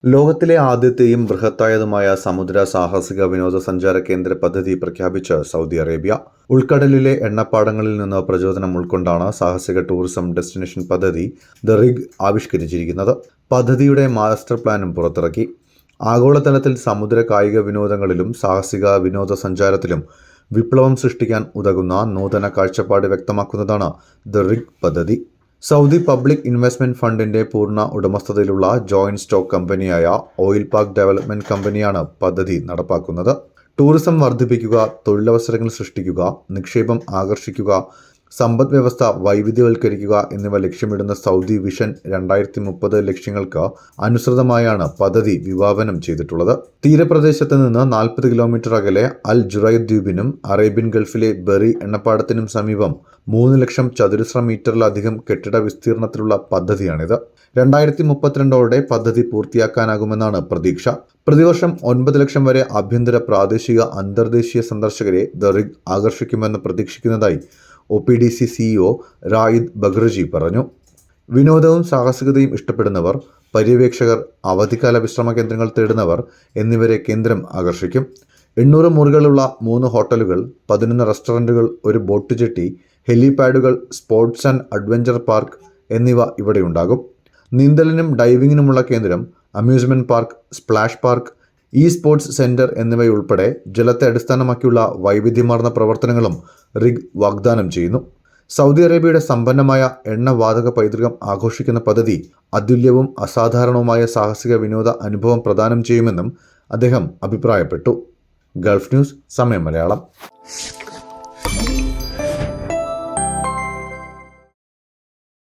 ലോകത്തിലെ ആദ്യത്തെയും ബൃഹത്തായതുമായ സമുദ്ര സാഹസിക വിനോദസഞ്ചാര കേന്ദ്ര പദ്ധതി പ്രഖ്യാപിച്ച് സൗദി അറേബ്യ. ഉൾക്കടലിലെ എണ്ണപ്പാടങ്ങളിൽ നിന്ന് പ്രചോദനം ഉൾക്കൊണ്ടാണ് സാഹസിക ടൂറിസം ഡെസ്റ്റിനേഷൻ പദ്ധതി ദ റിഗ് ആവിഷ്കരിച്ചിരിക്കുന്നത്. പദ്ധതിയുടെ മാസ്റ്റർ പ്ലാനും പുറത്തിറക്കി. ആഗോളതലത്തിൽ സമുദ്ര കായിക വിനോദങ്ങളിലും സാഹസിക വിനോദസഞ്ചാരത്തിലും വിപ്ലവം സൃഷ്ടിക്കാൻ ഉതകുന്ന നൂതന കാഴ്ചപ്പാട് വ്യക്തമാക്കുന്നതാണ് ദ റിഗ് പദ്ധതി. സൗദി പബ്ലിക് ഇൻവെസ്റ്റ്മെന്റ് ഫണ്ടിന്റെ പൂർണ്ണ ഉടമസ്ഥതയിലുള്ള ജോയിന്റ് സ്റ്റോക്ക് കമ്പനിയായ ഓയിൽ പാർക്ക് ഡെവലപ്മെന്റ് കമ്പനിയാണ് പദ്ധതി നടപ്പാക്കുന്നത്. ടൂറിസം വർദ്ധിപ്പിക്കുക, തൊഴിലവസരങ്ങൾ സൃഷ്ടിക്കുക, നിക്ഷേപം ആകർഷിക്കുക, സമ്പദ് വ്യവസ്ഥ വൈവിധ്യവൽക്കരിക്കുക എന്നിവ ലക്ഷ്യമിടുന്ന സൗദി വിഷൻ 2030 ലക്ഷ്യങ്ങൾക്ക് അനുസൃതമായാണ് പദ്ധതി വിഭാവനം ചെയ്തിട്ടുള്ളത്. തീരപ്രദേശത്ത് നിന്ന് 40 കിലോമീറ്റർ അകലെ അൽ ജുറൈദ് ദ്വീപിനും അറേബ്യൻ ഗൾഫിലെ ബെറി എണ്ണപ്പാടത്തിനും സമീപം 3 ലക്ഷം ചതുരശ്ര മീറ്ററിലധികം കെട്ടിട വിസ്തീർണത്തിലുള്ള പദ്ധതിയാണിത്. 2032ഓടെ പദ്ധതി പൂർത്തിയാക്കാനാകുമെന്നാണ് പ്രതീക്ഷ. പ്രതിവർഷം 9 ലക്ഷം വരെ ആഭ്യന്തര, പ്രാദേശിക, അന്തർദേശീയ സന്ദർശകരെ ദ റിഗ് ആകർഷിക്കുമെന്ന് പ്രതീക്ഷിക്കുന്നതായി OPDC CEO റായിദ് ബഖ്റജി പറഞ്ഞു. വിനോദവും സാഹസികതയും ഇഷ്ടപ്പെടുന്നവർ, പര്യവേക്ഷകർ, അവധിക്കാല വിശ്രമ കേന്ദ്രങ്ങൾ തേടുന്നവർ എന്നിവരെ കേന്ദ്രം ആകർഷിക്കും. 800 മുറികളുള്ള 3 ഹോട്ടലുകൾ, 11 റെസ്റ്റോറൻറ്റുകൾ, ഒരു ബോട്ട് ജെട്ടി, ഹെലിപാഡുകൾ, സ്പോർട്സ് ആൻഡ് അഡ്വഞ്ചർ പാർക്ക് എന്നിവ ഇവിടെയുണ്ടാകും. നീന്തലിനും ഡൈവിങ്ങിനുമുള്ള കേന്ദ്രം, amusement park, splash park, sports centre എന്നിവയുൾപ്പെടെ ജലത്തെ അടിസ്ഥാനമാക്കിയുള്ള വൈവിധ്യമാർന്ന പ്രവർത്തനങ്ങളും റിഗ് വാഗ്ദാനം ചെയ്യുന്നു. സൗദി അറേബ്യയുടെ സമ്പന്നമായ എണ്ണവാതക പൈതൃകം ആഘോഷിക്കുന്ന പദ്ധതി അതുല്യവും അസാധാരണവുമായ സാഹസിക വിനോദ അനുഭവം പ്രദാനം ചെയ്യുമെന്നും അദ്ദേഹം അഭിപ്രായപ്പെട്ടു. ഗൾഫ് ന്യൂസ്, സമയം മലയാളം.